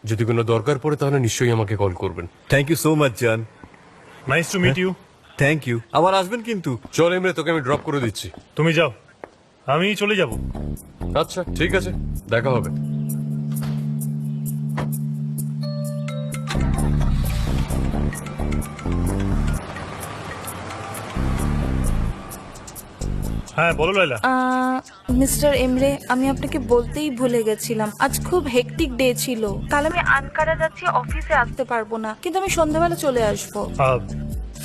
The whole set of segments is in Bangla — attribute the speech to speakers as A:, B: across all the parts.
A: যদি কোনো দরকার পড়ে তাহলে নিশ্চয়ই আমাকে কল করবেন।
B: থ্যাংক ইউ সো মাচ জান।
C: Nice to meet you.
B: Thank you. আবার আসবেন কিন্তু।
A: চল এমরে, তোকে আমি ড্রপ করে দিচ্ছি।
C: তুমি যাও, আমি চলে যাব।
A: আচ্ছা ঠিক আছে, দেখা হবে।
C: হ্যাঁ বলো লাইলা।
D: মিস্টার এমরে, আমি আপনাকে বলতেই ভুলে গেছিলাম, আজ খুব হেকটিক ডে ছিল। কাল আমি আনকারা যাচ্ছি, অফিসে আসতে পারবো না, কিন্তু আমি সন্ধ্যাবেলা চলে আসবো।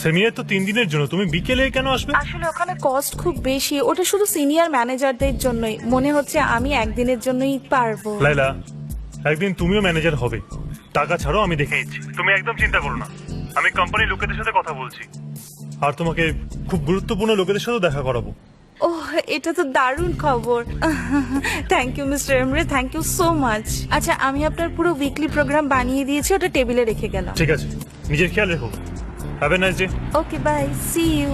C: সেমিনার তো 3 দিনের জন্য, তুমি বিকেলে কেন আসবে?
D: আসলে ওখানে কস্ট খুব বেশি, ওটা শুধু সিনিয়র ম্যানেজারদের জন্যই। মনে হচ্ছে আমি একদিনের জন্যই পারবো।
C: লাইলা, একদিন তুমিও ম্যানেজার হবে। টাকা ছাড়ো, আমি দেখে নিচ্ছি, তুমি একদম চিন্তা করো না। আমি কোম্পানির লোকেদের সাথে কথা বলছি, আর তোমাকে খুব গুরুত্বপূর্ণ লোকেদের সাথে দেখা করাবো।
D: ওহ, এটা তো দারুণ খবর। Thank you mister Emre, thank you so much. আচ্ছা, আমি আপনার পুরো উইকলি প্রোগ্রাম বানিয়ে দিয়েছি, ওটা টেবিলে রেখে গেলাম।
C: ঠিক আছে, নিজের খেয়াল রেখো। Have a nice day.
D: Okay, bye, see you.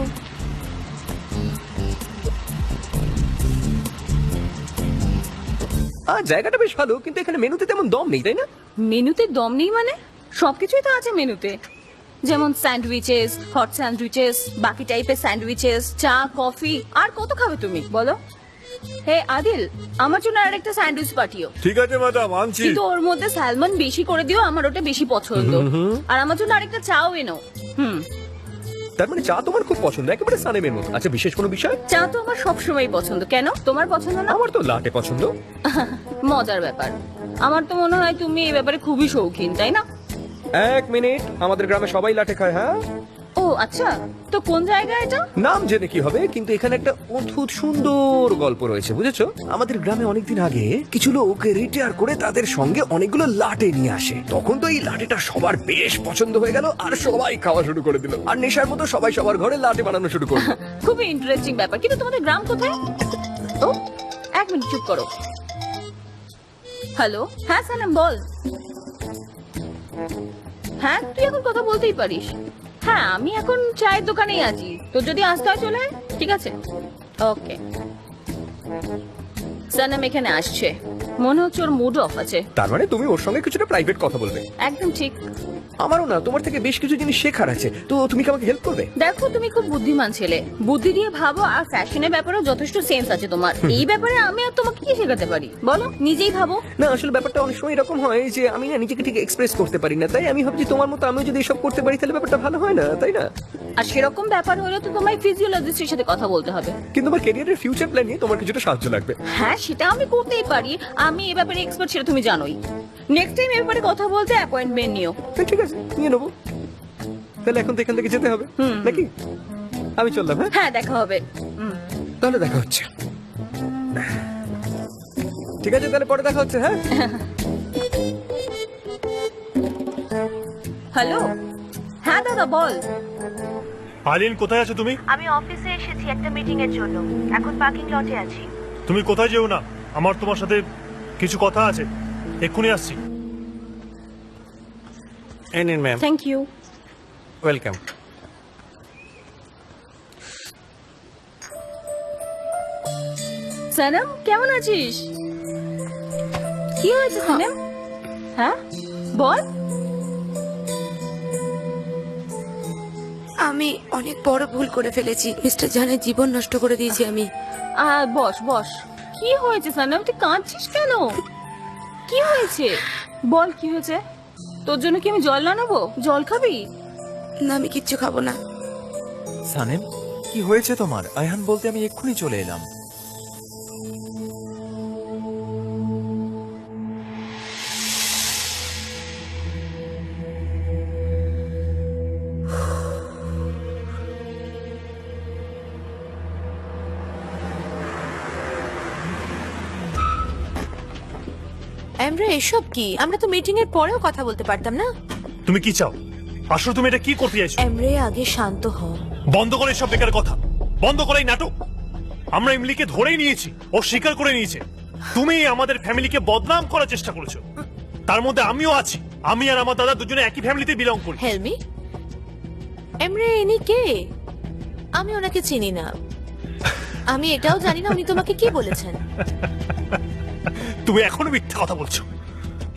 B: জায়গাটা বেশ ভালো, কিন্তু এখানে মেনুতে তেমন দম নেই, তাই না?
E: মেনুতে দম নেই মানে? সবকিছুই তো আছে মেনুতে, যেমন স্যান্ডউইচেস, হট স্যান্ডউইচেস, বাকি টাইপের স্যান্ডউইচেস, চা, কফি। আর কত খাবে তুমি বলো? হে আদিল, আমার জন্য আর একটা স্যান্ডউইচ পাঠিও।
B: ঠিক আছে ম্যাডাম, আনছি।
E: কিন্তু ওর মধ্যে স্যালমন বেশি করে দিও, আমার ওটা বেশি পছন্দ। আর আমার জন্য আরেকটা চাও এনো।
B: তার মানে চা তোমার খুব পছন্দ, একেবারে সানেমের মতো। আচ্ছা, বিশেষ কোনো বিষয়?
E: চা তো আমার সবসময় পছন্দ। কেন, তোমার পছন্দ না?
B: আমার তো লাটে পছন্দ।
E: মজার ব্যাপার। আমার তো মনে হয় তুমি এই ব্যাপারে খুবই শৌখিন, তাই না?
B: 1 মিনিট, আমাদের গ্রামে সবাই লাটে খায়। হ্যাঁ।
E: ও আচ্ছা, তো কোন জায়গা এটা?
B: নাম জেনে কি হবে, কিন্তু এখানে একটা অদ্ভুত সুন্দর গল্প রয়েছে, বুঝেছো? আমাদের গ্রামে অনেকদিন আগে কিছু লোক রিটায়ার করে তাদের সঙ্গে অনেকগুলো লাটে নিয়ে আসে। তখন তো এই লাটেটা সবার বেশ পছন্দ হয়ে গেল, আর সবাই খাওয়া শুরু করে দিল। আর নেশার মতো সবাই সবার ঘরে লাটে বানানো শুরু করলো।
E: খুবই ইন্টারেস্টিং ব্যাপার। কিন্তু তোমাদের গ্রাম কোথায়? ও, 1 মিনিট চুপ করো। হ্যালো, হ্যাঁ সালাম, বল। হ্যাঁ, তুই এখন কথা বলতেই পারিস। হ্যাঁ, আমি এখন চায়ের দোকানেই আছি, তোর যদি আসতে হয় চলে আয়। ঠিক আছে, ওকে। সানাম এখানে আসছে, মনে হচ্ছে ওর মুড অফ আছে।
B: তার মানে তুমি ওর সঙ্গে কিছুটা প্রাইভেট কথা বলবে?
E: একদম ঠিক।
B: আমারও না, তোমার থেকে বেশ কিছু জিনিস শেখার আছে, তো তুমি কি আমাকে হেল্প করবে?
E: দেখো, তুমি খুব বুদ্ধিমান ছেলে, বুদ্ধি দিয়ে ভাবো, আর ফ্যাশনের ব্যাপারেও যথেষ্ট সেন্স আছে তোমার। এই ব্যাপারে আমি আর তোমাকে কি শেখাতে পারি বলো, নিজেই ভাবো।
B: না, আসলে ব্যাপারটা অনেক সময় এরকম হয় যে আমি না নিজেকে ঠিক এক্সপ্রেস করতে পারি না, তাই আমি ভাবছি তোমার মতো আমিও যদি এসব করতে পারি তাহলে ব্যাপারটা ভালো হয় না, তাই না?
E: আর সেরকম ব্যাপার হলে তো তোমায় ফিজিওলজিস্টের সাথে কথা বলতে হবে।
B: কিন্তু আমার ক্যারিয়ারের ফিউচার প্ল্যান নিয়ে তোমার কিছুটা সাহায্য লাগবে।
E: হ্যাঁ, সেটা আমি করতেই পারি, আমি এ ব্যাপারে এক্সপার্ট, সেটা তুমি জানোই। নেক্সট টাইম এ ব্যাপারে কথা বলতে অ্যাপয়েন্টমেন্ট নিও।
B: ঠিক আছে, নিয়ে নেবো। তাহলে এখন তো এখান থেকে যেতে হবে নাকি? আমি চললাম। হ্যাঁ
E: হ্যাঁ, দেখা হবে।
B: তাহলে দেখা হচ্ছে। ঠিক আছে, তাহলে পরে দেখা হচ্ছে। হ্যাঁ।
E: হ্যালো, হ্যাঁ দাদা বল।
C: আলিন, কোথায় আছো তুমি?
D: আমি অফিসে এসেছি একটা মিটিং এর জন্য, এখন পার্কিং লটে আছি।
C: তুমি কোথায় যেও না, আমার তোমার সাথে কিছু কথা আছে, এক্ষুনি আসছি।
B: এনিন ma'am.
E: Thank you.
B: Welcome.
E: Sanem, কেমন আছিস? কি হয়েছে সানাম? হ্যাঁ বল।
F: আমি অনেক বড় ভুল করে ফেলেছি, মিস্টার জানের জীবন নষ্ট করে দিয়েছি আমি।
E: বস বস। কি হয়েছে সানাম, তুই কাঁদছিস কেন? কি হয়েছে বল, কি হয়েছে? তোর জন্য কি আমি জল আনাবো? জল খাবি?
F: না, আমি কিচ্ছু খাবো না।
G: সানেম, কি হয়েছে তোমার? আয়হান বলতে আমি এক্ষুনি চলে এলাম।
F: এমরে, এসব কি? আমরা তো মিটিং এর পরেও কথা বলতে পারতাম না?
C: তুমি কি চাও? আসলে তুমি এটা কি করতে চাইছো?
F: এমরে, আগে শান্ত হ।
C: বন্ধ করে সব বেকার কথা, বন্ধ করে এই নাটক। আমরা ইমলিকে ধরেই নিয়েছি, ও স্বীকার করে নিয়েছে। তুমি আমাদের ফ্যামিলিকে বদনাম করার চেষ্টা করেছো, তার মধ্যে আমিও আছি। আমি আর আমার দাদা দুজনে একই ফ্যামিলিতে বিলং করি।
F: হেলমি, এমরে ইনি কে? আমি ওনাকে চিনি না। আমি এটাও জানি না উনি তোমাকে কি বলেছেন।
C: তুমি এখনো মিথ্যা কথা বলছো।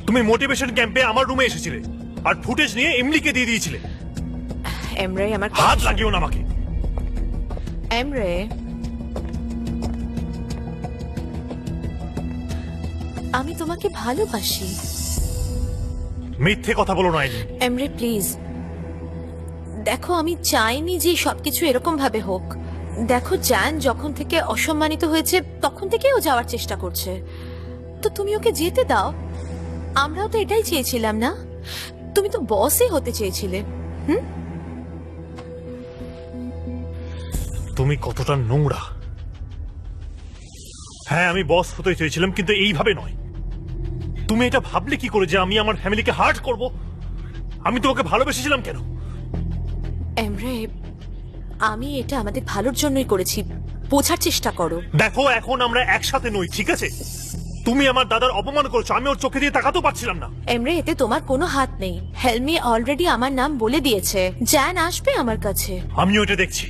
C: তুমি মোটিভেশন ক্যাম্পে আমার রুমে এসেছিলে আর ফুটেজ নিয়ে এমলিকে দিয়ে দিয়েছিলে।
F: এমরে আমার
C: হাত লাগিও না আমাকে।
F: এমরে, আমি তোমাকে ভালোবাসি।
C: মিথ্যে কথা বলো না আইনি।
F: এমরে প্লিজ, দেখো আমি চাইনি যে সবকিছু এরকম ভাবে হোক। দেখো জ্যান যখন থেকে অসম্মানিত হয়েছে তখন থেকে ও যাওয়ার চেষ্টা করছে, তো তুমি ওকে যেতে দাও। আমরাও তো এটাই চেয়েছিলাম না? তুমি তো বসই হতে চেয়েছিলে।
C: তুমি কতটা নোংরা। হ্যাঁ, আমি বস হতে চেয়েছিলাম, কিন্তু এইভাবে নয়। তুমি এটা ভাবলে কি করে যে আমি আমার ফ্যামিলিকে হার্ট করব? আমি তোমাকে ভালোবেসেছিলাম কেন?
F: এমরে, আমি এটা আমাদের ভালোর জন্যই করেছি, বোঝার চেষ্টা করো।
C: দেখো, এখন আমরা একসাথে নই, ঠিক আছে? তুমি আমার দাদার অপমান করেছো, আমি ওর চোখে দিয়ে তাকাতেও পারছিলাম না।
F: এমরে, এতে তোমার কোনো হাত নেই। হেলমি অলরেডি আমার নাম বলে দিয়েছে। জ্যান আসবে আমার কাছে।
C: আমি ওটা দেখছি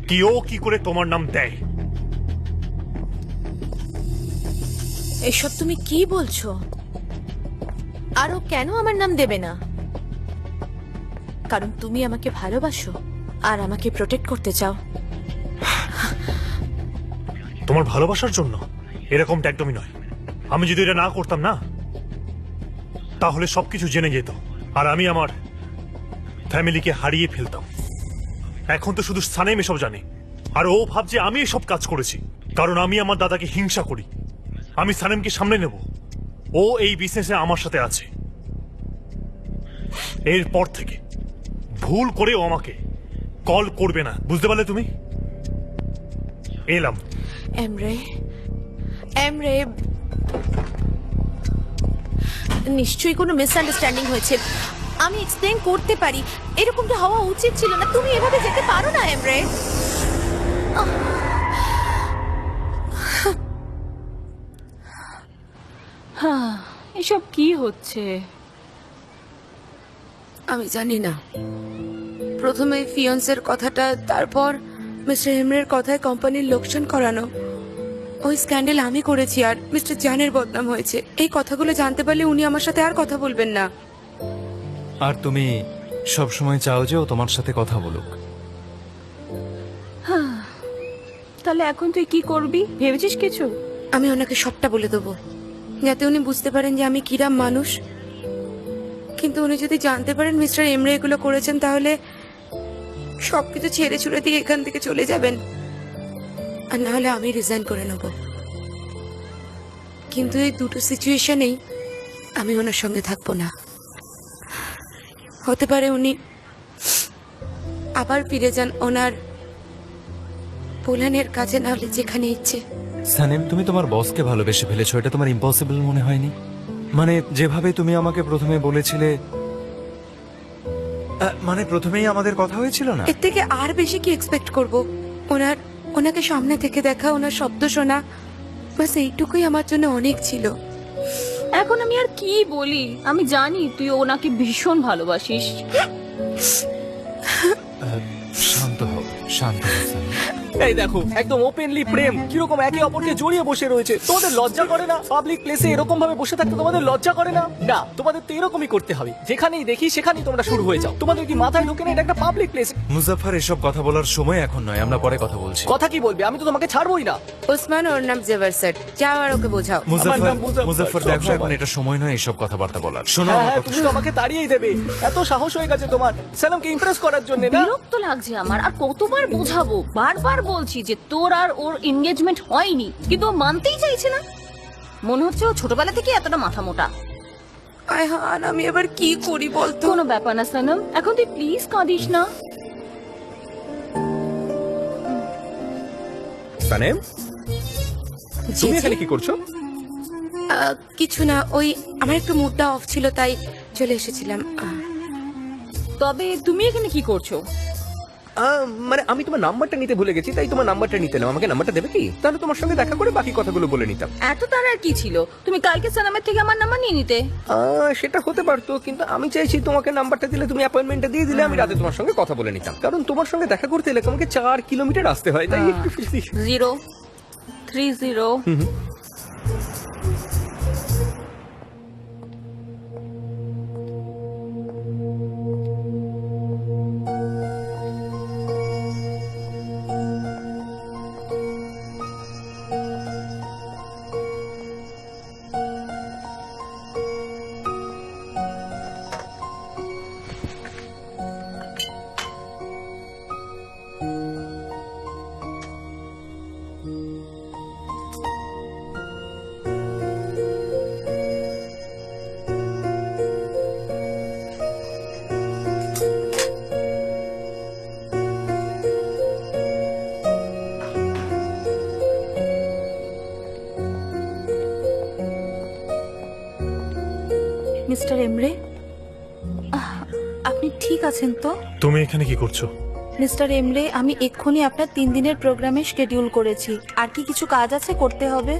C: কি ও কি করে তোমার নাম দেয়।
F: এসব তুমি কি বলছো? আর ও কেন আমার নাম দেবে না? কারণ তুমি আমাকে ভালোবাসো আর আমাকে প্রোটেক্ট করতে চাও।
C: তোমার ভালোবাসার জন্য? এরকমটা একদমই নয়। আমি যদি এটা না করতাম না, তাহলে সবকিছু জেনে যেত আর আমি আমার ফ্যামিলিকে হারিয়ে ফেলতাম। এখন তো শুধু সানেম এসব জানে, আর ও ভাবছে আমি এসব কাজ করেছি কারণ আমি আমার দাদাকে হিংসা করি। আমি সানেমকে সামনে নেব, ও এই বিজনেসে আমার সাথে আছে। এরপর থেকে ভুল করে ও আমাকে কল করবে না, বুঝতে পারলে তুমি? এলাম।
F: এমরে, এমরে, নিশ্চয়ই কোনো মিসআন্ডারস্ট্যান্ডিং হয়েছে। আমি এক্সপ্লেইন করতে পারি। এরকমটা হওয়া উচিত ছিল না। তুমি এভাবে যেতে পারো না এমরে।
E: এসব কি হচ্ছে?
H: আমি জানি না। প্রথমে ফিয়ন্সের কথাটা, তারপর মিস্টার হেমরের কথায় কোম্পানির লোকসান করানো। ওই স্ক্যান্ডেল আমি করেছি আর মিস্টার জানের বদনাম হয়েছে। এই কথাগুলো জানতে পারলে উনি আমার সাথে আর কথা বলবেন না।
G: আর তুমি সব সময় চাও যে ও তোমার সাথে কথা বলুক।
E: তাহলে এখন তুই কি করবি ভেবেছিস কিছু?
H: আমি ওনাকে সবটা বলে দেবো, যাতে উনি বুঝতে পারেন যে আমি কিরাম মানুষ। কিন্তু উনি যদি জানতে পারেন মিস্টার এমরে এগুলো করেছেন, তাহলে সবকিছু ছেড়ে ছুড়ে দিয়ে এখান থেকে চলে যাবেন, আর না হলে আমি রিজাইন করে নেব। কিন্তু এই দুটো সিচুয়েশনেই আমি ওনার সঙ্গে থাকবো না। হতে পারে উনি আবার ফিরে যান ওনার পোল্যান্ডের কাছে, না হলে যেখানে ইচ্ছে।
G: সানেম, তুমি তোমার বসকে ভালোবেসে ফেলেছো, এটা তোমার ইম্পসিবল মনে হয়নি? মানে যেভাবে তুমি আমাকে প্রথমে বলেছিলে, মানে প্রথমেই আমাদের কথা হয়েছিল না?
H: এর থেকে আর বেশি কি এক্সপেক্ট করব? ওনাকে সামনে থেকে দেখা, ওনার শব্দ শোনা, বাস এইটুকুই আমার জন্য অনেক ছিল।
E: এখন আমি আর কি বলি? আমি জানি তুই ওনাকে ভীষণ ভালোবাসিস।
G: শান্ত হও, শান্ত হও সানেম।
I: এই দেখো, একদম ওপেনলি প্রেম কিরকম একে অপরকে জড়িয়ে বসে রয়েছে। তোমাদের লজ্জা করে না? পাবলিক প্লেসে এরকম ভাবে বসে থাকতে তোমাদের লজ্জা করে না? না, তোমাদের তো এরকমই করতে হবে। যেখানেই দেখি সেখানেই তোমরা শুরু হয়ে যাও। তোমাদের কি মাথায় ঢোকে না এটা একটা পাবলিক প্লেস?
G: মুজাফফর, এসব কথা বলার সময় এখন নয়, আমরা পরে কথা বলছি।
I: কথা কি বলবে? আমি তো তোমাকে ছাড়বই না।
H: ওসমান, ওর নাম জেভারসেট। যাও আর ওকে বোঝাও।
I: নাম মুজাফফর।
G: মুজাফফর দেখো, এখন এটা সময় নয় এসব কথাবার্তা বলার। শোনো
I: হ্যাঁ
G: আমার
I: হ্যাঁ,
G: কথা
I: তুমি তো আমাকে তাড়িয়েই দেবে। এত সাহস হয়ে গেছে তোমার সালামকে ইমপ্রেস করার জন্য, না?
E: বিরক্ত লাগছে আমার। আর কতবার বোঝাবো? বারবার বলছি যে তোর আর ওর এনগেজমেন্ট হয়নি, কিন্তু ও মানতেই চাইছে না। মনে হচ্ছে ও ছোটবেলা থেকে এতটা মাথা মোটা।
H: আয়হান, আমি এবার কি করি বলতো?
E: কোনো ব্যাপার না সানম, এখন তুই প্লিজ কাঁদিস না।
B: সানেম, তুমি এখানে কি করছো?
H: কিছু না, ওই আমার একটু মুডটা অফ ছিল তাই চলে এসেছিলাম।
E: তবে তুমি এখানে কি করছো?
B: মানে আমি তোমার নাম্বারটা নিতে ভুলে গেছি, তাই তোমার নাম্বারটা নিতে নাও। আমাকে নাম্বারটা দেবে কি? তাহলে তোমার সঙ্গে দেখা করে বাকি কথাগুলো বলে নিতাম।
E: এত তার আর কি ছিল, তুমি কালকে সানামের থেকে আমার নাম্বার নিয়ে নিতে।
B: সেটা হতে পারতো, কিন্তু আমি চাইছি তোমাকে নাম্বারটা দিলে তুমি অ্যাপয়েন্টমেন্টটা দিয়ে দিলে আমি রাতে তোমার সঙ্গে কথা বলে নিতাম। কারণ তোমার সঙ্গে দেখা করতে এলে তোমাকে 4 কিলোমিটার আসতে হয়, তাই একটু
E: 030
D: মিস্টার এমরে, আপনি ঠিক আছেন তো?
C: তুমি এখানে কি করছো?
D: মিস্টার এমরে, আমি এক্ষুনি আপনার 3 দিনের প্রোগ্রামে শিডিউল করেছি। আর কি কিছু কাজ আছে করতে হবে?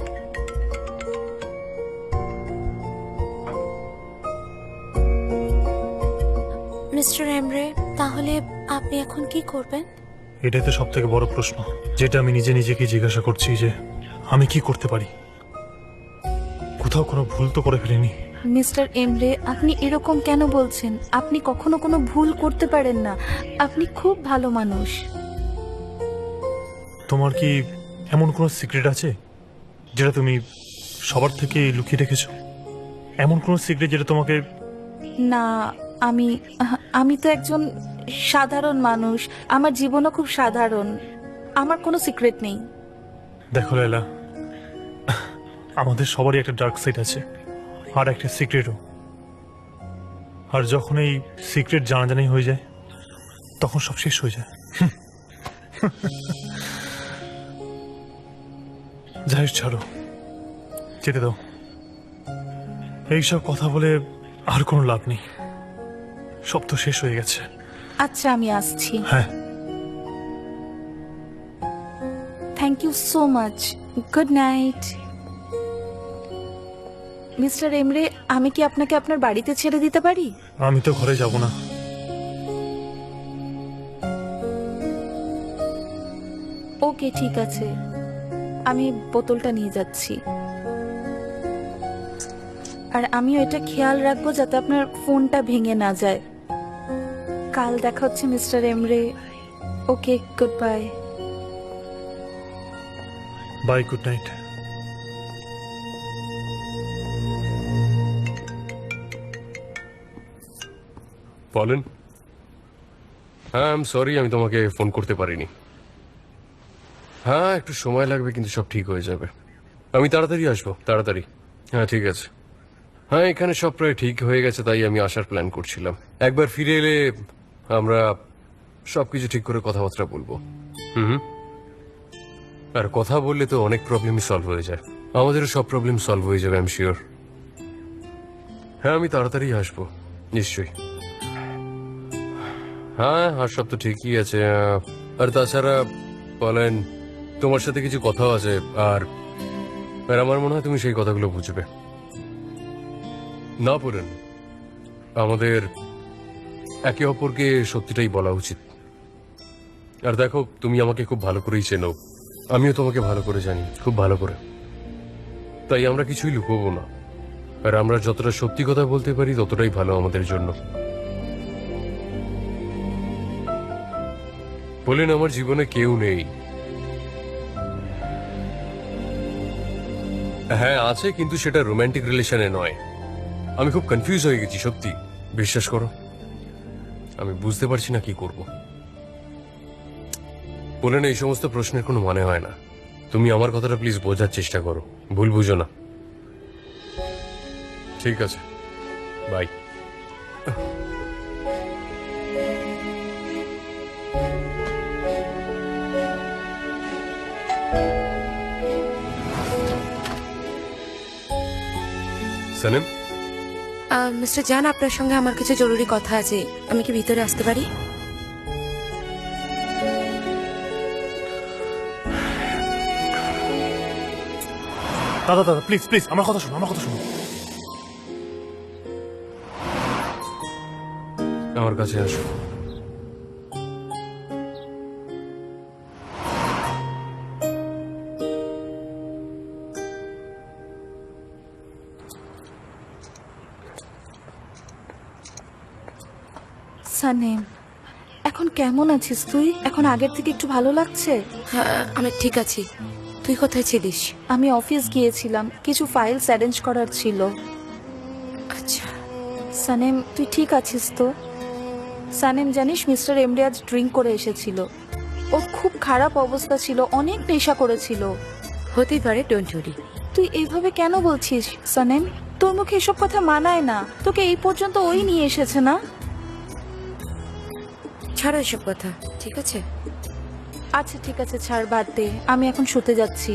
F: মিস্টার এমরে, তাহলে আপনি এখন কি করবেন?
C: এটাই তো সব থেকে বড় প্রশ্ন, যেটা আমি নিজে নিজেকে জিজ্ঞাসা করছি যে আমি কি করতে পারি। কোথাও কোনো ভুল তো করে ফেলিনি।
D: মিস্টার এমরে, আপনি এরকম কেন বলছেন? আপনি কখনো কোনো ভুল করতে পারেন না। আপনি খুব ভালো মানুষ।
C: তোমার কি এমন কোনো সিক্রেট আছে যেটা তুমি সবার থেকে লুকিয়ে রেখেছো? এমন কোনো সিক্রেট যেটা তোমাকে...
D: না, আমি তো একজন সাধারণ মানুষ। আমার জীবনও খুব সাধারণ। আমার কোনো সিক্রেট নেই।
C: দেখো লায়লা, আমাদের সবারই একটা ডার্ক সাইড আছে, আর একটা সিক্রেটও। আর যখন এই সিক্রেট জানাজানি হয়ে যায় তখন সব শেষ হয়ে যায়। যাই হোক, ছাড়ো, যেতে দাও। এইসব কথা বলে আর কোনো লাভ নেই, সব তো শেষ হয়ে গেছে।
D: আচ্ছা, আমি আসছি।
C: হ্যাঁ,
D: thank you so much. Good night. Mister Emre, আমি কি আপনাকে আপনার বাড়িতে ছেড়ে দিতে পারি?
C: আমি তো ঘরে যাব না।
D: ওকে, ঠিক আছে, আমি বোতলটা নিয়ে যাচ্ছি। আর আমিও এটা খেয়াল রাখবো যাতে আপনার ফোনটা ভেঙে না যায়। কাল দেখা হচ্ছে mister Emre. Okay, good bye.
C: Bye, good night.
A: বলেন। হ্যাঁ, আই এম সরি, আমি তোমাকে ফোন করতে পারিনি। হ্যাঁ, একটু সময় লাগবে, কিন্তু সব ঠিক হয়ে যাবে। আমি তাড়াতাড়ি আসবো, তাড়াতাড়ি। হ্যাঁ, ঠিক আছে। হ্যাঁ, এখানে সব প্রায় ঠিক হয়ে গেছে, তাই আমি আসার প্ল্যান করছিলাম। একবার ফিরে এলে আমরা সবকিছু ঠিক করে কথাবার্তা বলবো। হুম, আর কথা বললে তো অনেক প্রবলেমই সলভ হয়ে যায়। আমাদেরও সব প্রবলেম সলভ হয়ে যাবে, আই এম শিওর। হ্যাঁ, আমি তাড়াতাড়ি আসবো, নিশ্চয়ই। হ্যাঁ, আর সব তো ঠিকই আছে। আর তাছাড়া বলেন, তোমার সাথে কিছু কথাও আছে, আর আমার মনে হয় তুমি সেই কথাগুলো বুঝবে না। পড়েন, আমাদের একে অপরকে সত্যিটাই বলা উচিত। আর দেখো, তুমি আমাকে খুব ভালো করেই চেনো, আমিও তোমাকে ভালো করে জানি, খুব ভালো করে। তাই আমরা কিছুই লুকোবো না। আর আমরা যতটা সত্যি কথা বলতে পারি ততটাই ভালো আমাদের জন্য। বলেন, আমার জীবনে কেউ নেই। হ্যাঁ, আছে, কিন্তু সেটা রোমান্টিক রিলেশনে নয়। আমি খুব কনফিউজ হয়ে গেছি, সত্যি বিশ্বাস করো। আমি বুঝতে পারছি না কি করব। বলেন, এই সমস্ত প্রশ্নের কোনো মানে হয় না। তুমি আমার কথাটা প্লিজ বোঝার চেষ্টা করো, ভুল বুঝো না। ঠিক আছে, বাই। সানেম,
H: মিস্টার জান, আপনার সঙ্গে আমার কিছু জরুরি কথা আছে। আমি কি ভিতরে আসতে পারি?
C: দাদা দাদা প্লিজ প্লিজ আমার কথা শোনো, আমার কথা শোনো।
A: আমার কাছে আসো।
D: সানেম, এখন কেমন আছিস তুই? এখন আগের থেকে একটু ভালো লাগছে?
H: হ্যাঁ আমি ঠিক আছি। তুই কোথায় ছিলিস?
D: আমি অফিস গিয়েছিলাম, কিছু ফাইলস অ্যারেঞ্জ করার ছিল।
H: আচ্ছা
D: সানেম, তুই ঠিক আছিস তো? সানেম, জানিস মিস্টার এমরে আজ ড্রিঙ্ক করে এসেছিল। ওর খুব খারাপ অবস্থা ছিল, অনেক নেশা করেছিল।
H: হতেই পারে, ডোন্ট ওয়ারি।
D: তুই এইভাবে কেন বলছিস সানেম? তোর মুখে এসব কথা মানায় না। তোকে এই পর্যন্ত ওই নিয়ে এসেছে না?
H: ছাড়ো এসব কথা, ঠিক আছে?
D: আচ্ছা ঠিক আছে, ছাড়, বাদ দে। আমি এখন শুতে যাচ্ছি।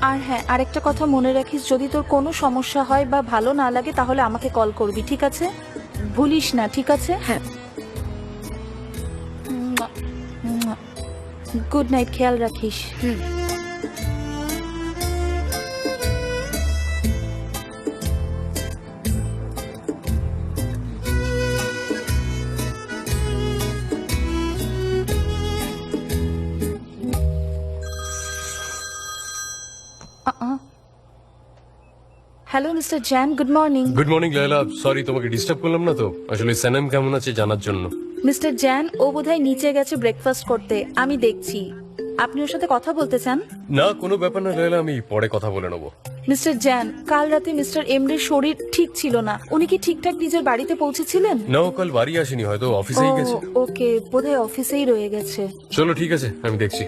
D: আর হ্যাঁ, আরেকটা কথা মনে রাখিস, যদি তোর কোনো সমস্যা হয় বা ভালো না লাগে তাহলে আমাকে কল করবি, ঠিক আছে? ভুলিস না, ঠিক আছে?
H: হ্যাঁ।
D: গুড নাইট, খেয়াল রাখিস। Hello mister Gen, good morning.
A: Good morning Laila, sorry তোমাকে ডিস্টার্ব করলাম না তো? আসলে সানাম কেমন আছে জানার জন্য।
D: মিস্টার জ্যান, ও বোধহয় নিচে গেছে ব্রেকফাস্ট করতে, আমি দেখছি। আপনি ওর সাথে কথা বলতে চান?
A: না, কোনো ব্যাপার না লায়লা, আমি পরে কথা বলে নেবো।
D: মিস্টার জ্যান, কাল রাতে মিস্টার এমরের শরীর ঠিক ছিল না। উনি কি ঠিকঠাক নিজের বাড়িতে পৌঁছেছিলেন?
A: না, ও কাল বাড়ি আসেনি, হয়তো অফিসেই গেছে।
D: ওকে, বোধহয় অফিসেই রয়ে গেছে।
A: চলো ঠিক আছে, আমি দেখছি।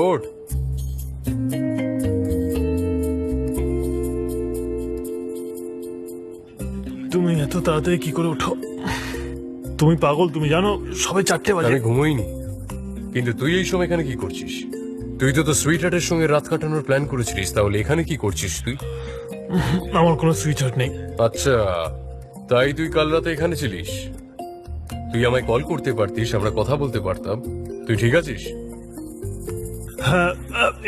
A: ওঠ।
C: তুমি এত তাড়াতাড়ি কি করে ওঠো? তুমি পাগল, তুমি জানো সবাই 4টে বাজে।
A: আমি ঘুমোইনি, কিন্তু তুই এই সময় এখানে কি করছিস? তুই তো সুইট হার্টের সঙ্গে রাত কাটানোর প্ল্যান করেছিলিস, তাহলে এখানে কি করছিস তুই?
C: আমার কোনো সুইট হার্ট নেই।
A: আচ্ছা, তাই তুই কাল রাতে এখানে ছিলিস? তুই আমায় কল করতে পারতিস, আমরা কথা বলতে পারতাম। তুই ঠিক আছিস?
C: হ্যাঁ,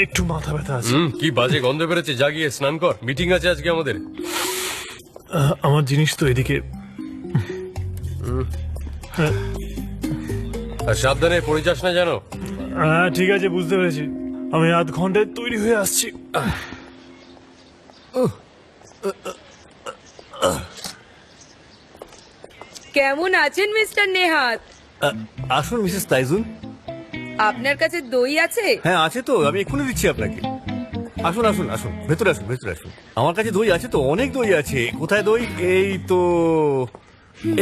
C: একটু মাথা ব্যথা আছে।
A: কি বাজে গন্ধ বেরোচ্ছে, জাগিয়ে স্নান কর, মিটিং আছে আজকে আমাদের।
C: আমার জিনিস তো এদিকে।
A: আর সাবধানে পড়ে যাস না জানো।
C: হ্যাঁ ঠিক আছে, বুঝতে পেরেছি। আমি আধ ঘন্টায় তৈরি হয়ে আসছি।
J: কেমন আছেন মিস্টার নেহাত?
B: আসুন মিসেস তাইজুন।
J: আপনার কাছে দই আছে?
B: হ্যাঁ আছে তো, আমি এক্ষুনি দিচ্ছি আপনাকে। আসুন আসুন আসুন, ভেতরে আসুন, ভেতরে আসুন। আমার কাছে দই আছে তো, অনেক দই আছে। কোথায় দই? এই তো,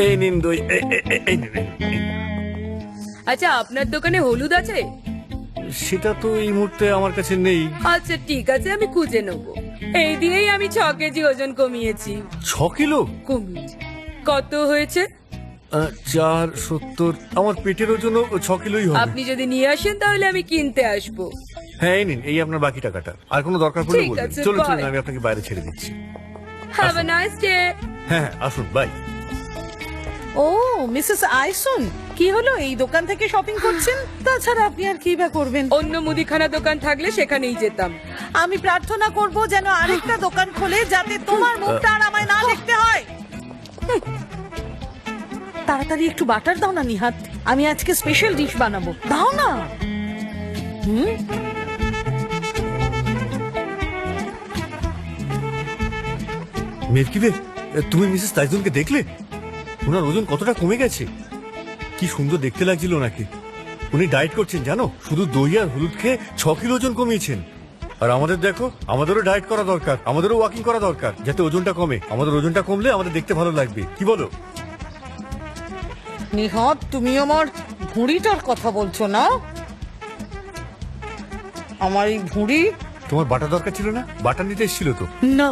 B: এই নিন দই। এই নিন, এই নিন।
J: আচ্ছা, আপনার দোকানে হলুদ আছে?
B: সেটা তো এই মুহূর্তে আমার কাছে নেই।
J: আচ্ছা ঠিক আছে, আমি খুঁজে নেব। এই দিয়েই আমি 6 কেজি ওজন কমিয়েছি।
B: 6 কিলো
J: কমিয়েছি। কত হয়েছে?
B: 470। আমার পেটের ওজন 6 কিলোই হবে।
J: আপনি যদি নিয়ে আসেন তাহলে আমি কিনতে আসবো।
B: হ্যাঁ এই নিন, এই আপনার বাকি টাকাটা। আর কোনো দরকার পড়লে
J: ঠিক
B: বলবেন।
J: আছে,
B: চলুন
J: bye.
B: চলুন, আমি আপনাকে বাইরে ছেড়ে দিচ্ছি।
J: Have a nice day.
B: হ্যাঁ হ্যাঁ, আসুন, বাই।
K: ও মিসেস আইসন, কি হলো, এই দোকান থেকে শপিং করছেন? তাছাড়া আপনি আর কি বা করবেন?
J: অন্য মুদিখানা দোকান থাকলে সেখানেই যেতাম।
K: আমি প্রার্থনা করব যেন আরেকটা দোকান খোলে, যাতে তোমার মুখটা আর আমায় না দেখতে হয়। তাড়াতাড়ি একটু বাটার দাও না নিহাত, আমি আজকে স্পেশাল ডিশ বানাবো, দাও না।
B: মিল্কিবে, তুমি মিসেস তাইজুনকে দেখলে? ওনার ওজন কতটা কমে গেছে। কি সুন্দর দেখতে লাগছিল ওনাকে। উনি ডায়েট করছেন জানো, শুধু দই আর হলুদ খেয়ে 6 কিলো ওজন কমিয়েছেন। আর আমাদের দেখো, আমাদেরও ডায়েট করা দরকার, আমাদেরও ওয়াকিং করা দরকার, যাতে ওজনটা কমে। আমাদের ওজনটা কমলে আমাদের দেখতে ভালো লাগবে, কি বলো?
K: নিহাত, তুমি আমার ভুঁড়িটার কথা বলছো না? আমার এই ভুঁড়ি?
B: তোমার বাটার দরকার ছিল না? বাটার নিতে এসেছিল তো।
K: না,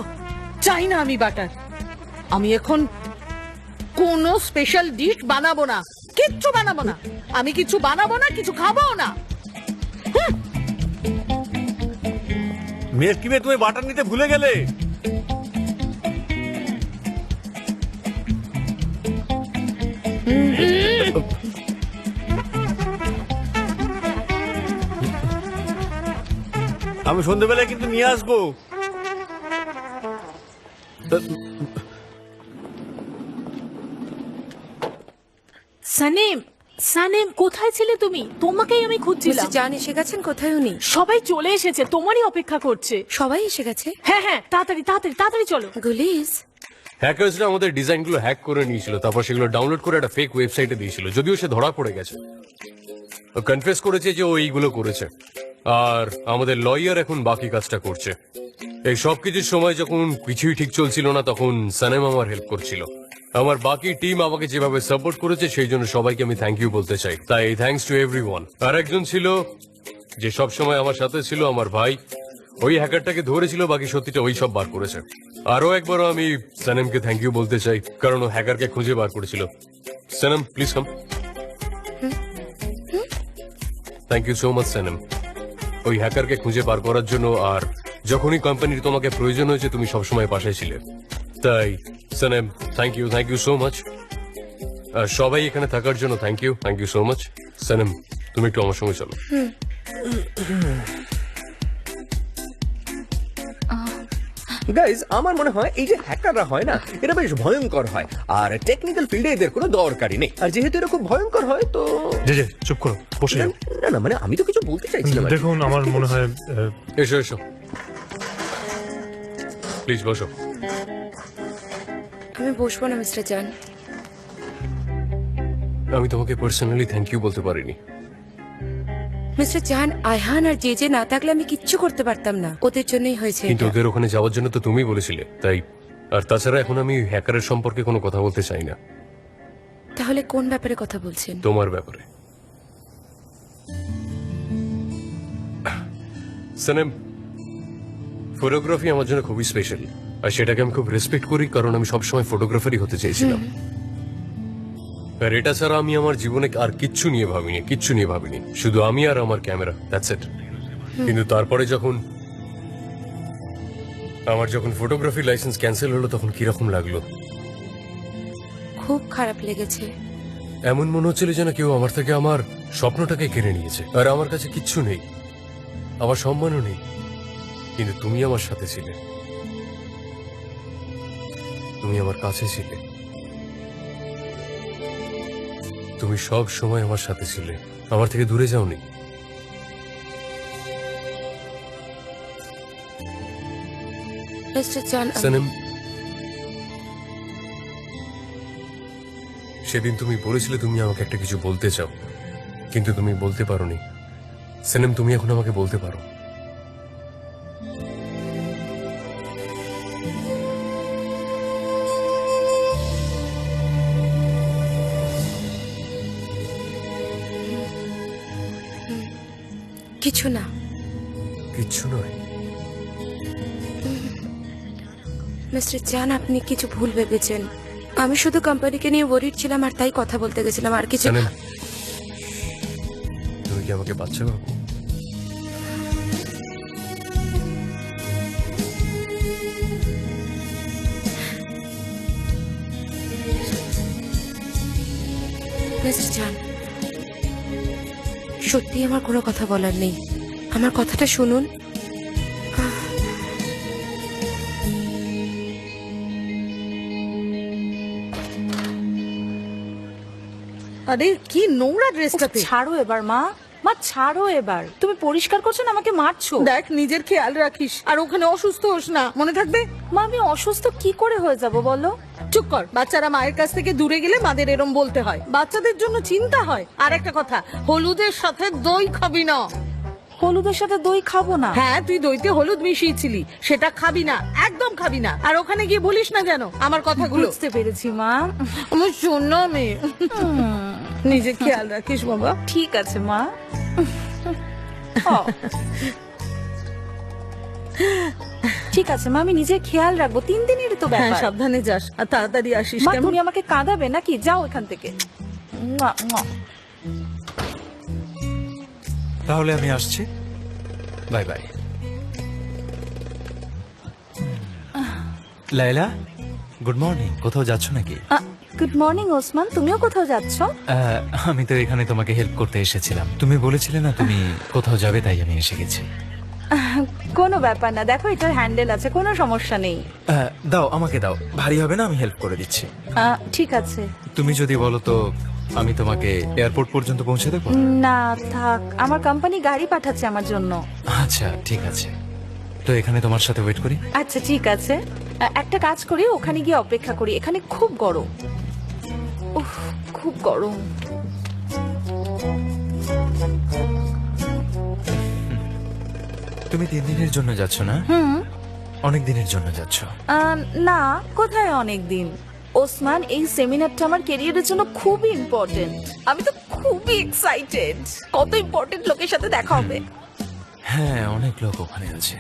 K: চাই না আমি বাটার। আমি এখন কোনো স্পেশাল ডিশ বানাবো না, কিচ্ছু বানাবো না। আমি কিছু বানাবো না, কিছু খাবো না।
L: মেসকিমে তুমি বাটার নিতে ভুলে গেলে। আমি সন্ধ্যেবেলায় কিন্তু নিয়ে আসবো।
E: সানিম, সানিম কোথায় ছিলে তুমি? তোমাকেই আমি খুঁজছিলাম।
H: মিস্টার জান এসে গেছেন? কোথায় উনি?
E: সবাই চলে এসেছে, তোমারই অপেক্ষা করছে।
H: সবাই এসে গেছে?
E: হ্যাঁ হ্যাঁ, তাড়াতাড়ি তাড়াতাড়ি তাড়াতাড়ি চলো।
H: গুলিস,
A: হ্যাকার্সরা আমাদের ডিজাইনগুলো হ্যাক করে নিয়েছিল, তারপর সেগুলো ডাউনলোড করে একটা ফেক ওয়েবসাইটে দিয়েছিল। যদিও সে ধরা পড়ে গেছে, কনফেস করেছে যে ও এইগুলো করেছে। আর আমাদের লয়ার এখন বাকি কাজটা করছে। এই সব কিছুর সময় যখন কিছুই ঠিক চলছিল না, তখন সানেম আমার হেল্প করছিল। আমার বাকি টিম আমাকে যেভাবে সাপোর্ট করেছে, সেই জন্য সবাইকে আমি থ্যাংক ইউ বলতে চাই। তাই থ্যাঙ্কস টু এভরিওয়ান। আর একজন ছিল যে সব সময় আমার সাথে ছিল, আমার ভাই। ওই হ্যাকারটাকে ধরেছিল, বাকি সত্যিটা ওই সব বার করেছে। আরো একবারও আমি সানেমকে থ্যাংক ইউ বলতে চাই, কারণ ও হ্যাকারকে খুঁজে বার করেছিল। Sanem please come. Thank you so much Sanem, ওই হ্যাকারকে খুঁজে বার করার জন্য। আর যখনই কোম্পানির তোমাকে প্রয়োজন হয়েছে, তুমি সবসময় পাশে ছিলে। তাই Sanem thank you so much. আর সবাই এখানে থাকার জন্য thank you so much. Sanem তুমি একটু আমার সঙ্গে চলো।
B: গাইজ, আমার মনে হয় এই যে হ্যাকাররা হয় না, এরা বেশ ভয়ঙ্কর হয়। আর টেকনিক্যাল ফিল্ডে এদের কোনো দরকারই নেই। আর যেহেতু এরা খুব ভয়ঙ্কর হয়, তো
C: যে চুপ করো, বসে যাও।
B: না না, মানে আমি তো কিছু বলতে চাইছিলাম আর কি।
C: দেখুন, আমার মনে হয়
A: এসো এসো, প্লিজ বসো।
H: আমি বসবো না মিস্টার জান।
A: আমি তোমাকে পার্সোনালি থ্যাংক ইউ বলতে পারিনি।
H: মিস্টার জান, আয়হান আর যে না থাকলে আমি কিচ্ছু করতে পারতাম না। ওদের জন্যই হয়েছে
A: কিন্তু
H: এটা।
A: ওদের ওখানে যাওয়ার জন্য তো তুমি বলেছিলে, তাই। আর তাছাড়া এখন আমি হ্যাকারের সম্পর্কে কোনো কথা বলতে চাই না।
H: তাহলে কোন ব্যাপারে কথা বলছেন?
A: তোমার ব্যাপারে। সানেম, ফটোগ্রাফি আমার জন্য খুবই স্পেশাল। আর সেটাকে আমি খুব রেসপেক্ট করি, কারণ আমি সবসময় ফটোগ্রাফারই হতে চেয়েছিলাম। আর এটা ছাড়া আমি আমার জীবনে আর কিচ্ছু নিয়ে ভাবিনি। শুধু আমি আর আমার ক্যামেরা, দ্যাটস ইট। কিন্তু তারপরে যখন ফটোগ্রাফি লাইসেন্স ক্যান্সেল হলো, তখন কিরকম লাগলো?
H: খুব খারাপ লেগেছে।
A: এমন মনে হচ্ছিল যেন কেউ আমার থেকে আমার স্বপ্নটাকে কেড়ে নিয়েছে। আর আমার কাছে কিচ্ছু নেই, আমার সম্মানও নেই। কিন্তু তুমি আমার সাথে ছিলে, তুমি আমার কাছে ছিলে, তুমি সব সময় আমার সাথে ছিলে, আমার থেকে দূরে যাওনি।
H: মিস্টার জান,
A: সানেম, সেদিন তুমি বলেছিলে তুমি আমাকে একটা কিছু বলতে চাও, কিন্তু তুমি বলতে পারোনি। সানেম, তুমি এখন আমাকে বলতে পারো।
H: কিছু না।
A: কিচ্ছু নয়।
H: মিস্টার জান, আপনি কিছু ভুল ভেবেছেন। আমি শুধু কোম্পানিকে নিয়ে ওয়ারিড ছিলাম, আর তাই কথা বলতে গেছিলাম, আর কিছু।
A: সানেম, তুমি কি আমাকে বাচ্চা ভাবো?
H: মিস্টার জান, সত্যি আমার কোনো কথা বলার নেই। আমার কথাটা শুনুন।
K: আরে কি নোংরা ড্রেসটাতে।
D: ছাড়ো এবার মা, ছাড়ো এবার। তুমি পরিষ্কার করছো না, আমাকে মারছো।
K: দেখ, নিজের খেয়াল রাখিস, আর ওখানে অসুস্থ হোস না, মনে থাকবে।
D: মা, আমি অসুস্থ কি করে হয়ে যাব বলো?
K: চুপ কর। বাচ্চারা মায়ের কাছ থেকে দূরে গেলে মাদের এরম বলতে হয়। বাচ্চাদের জন্য চিন্তা হয়। আর একটা কথা, হলুদের সাথে দই খাবি না।
D: হলুদের সাথে দই খাবো না?
K: হ্যাঁ, তুই দইতে হলুদ মিশিয়েছিলি, সেটা খাবি না, একদম খাবি না। আর ওখানে গিয়ে বলিস না যেন আমার কথাগুলো।
D: বুঝতে পেরেছি মা।
K: আমার শোন মেয়ে, নিজে খেয়াল রাখিস বাবা।
D: ঠিক আছে মা। ঠিক আছে মা, আমি নিজের খেয়াল রাখবো। 3 দিনের তো
K: হ্যাঁ,
D: ব্যাপার।
K: সাবধানে যাস আর তাড়াতাড়ি আসিস।
D: মা,
K: কেমন?
D: তুমি আমাকে কাঁদাবে নাকি? যাও এখান থেকে।
G: তাহলে আমি আসছি। Bye bye. Leyla, good morning. কোথাও যাচ্ছ নাকি?
D: গুড মর্নিং ওসমান, তুমিও কোথাও যাচ্ছ?
G: আমি তো এখানে তোমাকে হেল্প করতে এসেছিলাম। তুমি বলেছিলে না তুমি কোথাও যাবে, তাই আমি এসে গেছি।
D: কোনো ব্যাপার না, দেখো এটার হ্যান্ডেল আছে, কোনো সমস্যা নেই।
G: দাও, আমাকে দাও, ভারী হবে না, আমি হেল্প করে দিচ্ছি।
D: ঠিক আছে।
G: তুমি যদি বলো তো আমি তোমাকে এয়ারপোর্ট পর্যন্ত পৌঁছে দেবো।
D: না থাক, আমার কোম্পানি গাড়ি পাঠাচ্ছে আমার জন্য।
G: আচ্ছা ঠিক আছে, তো এখানে তোমার সাথে ওয়েট করি।
D: আচ্ছা ঠিক আছে, একটা কাজ করি, ওখানে গিয়ে অপেক্ষা করি, এখানে খুব গরম। উফ, খুব গরম।
G: তুমি 3 দিনের জন্য যাচ্ছ না? অনেক দিনের জন্য যাচ্ছ?
D: না, কোথায় অনেক দিন। ওসমান, এই সেমিনারটা আমার ক্যারিয়ারের জন্য খুবই ইম্পর্টেন্ট। আমি তো খুবই এক্সাইটেড, কত ইম্পর্টেন্ট লোকের সাথে দেখা হবে।
G: হ্যাঁ, অনেক লোক ওখানে আছে।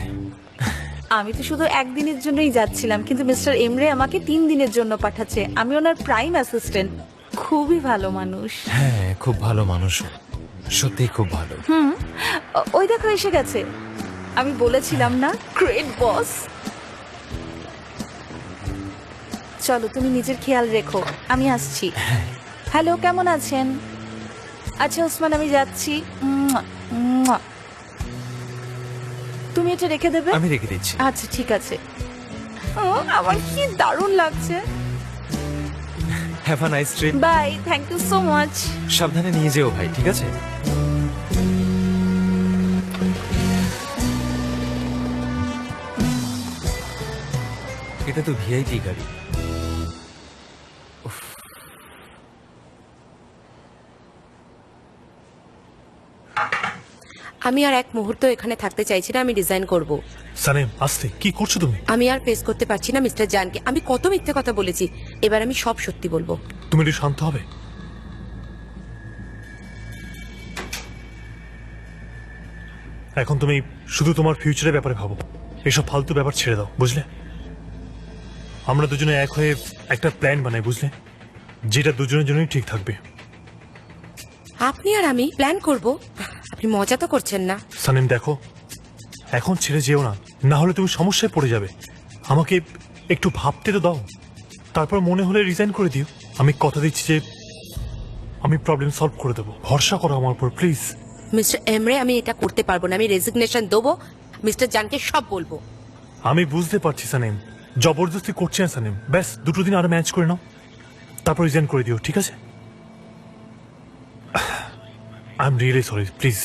D: আমি তো শুধু একদিনের জন্যই যাচ্ছিলাম, কিন্তু মিস্টার এমরে আমাকে 3 দিনের জন্য পাঠাচ্ছে। আমি ওনার প্রাইম অ্যাসিস্ট্যান্ট, খুবই ভালো মানুষ।
G: হ্যাঁ, খুব ভালো মানুষ, সত্যি খুব ভালো।
D: ওই দেখো এসে গেছে, আমি বলেছিলাম না, গ্রেট বস। চলো, তুমি নিজের খেয়াল রেখো, আমি আসছি। হ্যালো, কেমন আছেন? আচ্ছা ওসমান, আমি যাচ্ছি। তুমি এটা রেখে দেবে?
G: আমি রেখে দিচ্ছি।
D: আচ্ছা ঠিক আছে। আমার কি দারুণ লাগছে।
G: Have a nice trip.
D: Bye, thank you so much.
G: সাবধানে নিয়ে যেও ভাই, ঠিক আছে? এটা তো ভিআইপি গাড়ি।
H: আমি আর এক মুহূর্ত এখানে থাকতে চাইছি না, আমি রিজাইন করব।
C: সানেম, আস্তে, কি করছো তুমি?
H: আমি আর ফেস করতে পারছি না মিস্টার জানকে। আমি কত মিথ্যে কথা বলেছি, এবার আমি সব সত্যি বলবো।
C: তুমি একটু শান্ত হবে? এখন তুমি শুধু তোমার ফিউচারের ব্যাপারে ভাবো, এসব ফালতু ব্যাপার ছেড়ে দাও, বুঝলে? আমরা দুজনে এক হয়ে একটা প্ল্যান বানাই, বুঝলে, যেটা দুজনের জন্যই ঠিক থাকবে।
H: আপনি আর আমি প্ল্যান করব? আপনি মজা তো করছেন না?
C: সানিম দেখো, এখন ছেড়ে যেও না, না হলে তুমি সমস্যায় পড়ে যাবে। আমাকে একটু ভাবতে তো দাও, তারপর মনে হলে রিজাইন করে দিও। আমি কথা দিচ্ছি যে আমি প্রবলেম সলভ করে দেবো, ভরসা করো আমার উপর প্লিজ।
H: মিস্টার এমরে, আমি এটা করতে পারবো না। আমি রেজিগনেশন দেবো, মিস্টার জানকে সব বলবো।
C: আমি বুঝতে পারছি সানিম, জবরদস্তি করছি না সানিম। ব্যাস 2 দিন আরো ম্যাচ করে নাও, তারপর রিজাইন করে দিও, ঠিক আছে? I am really sorry, please.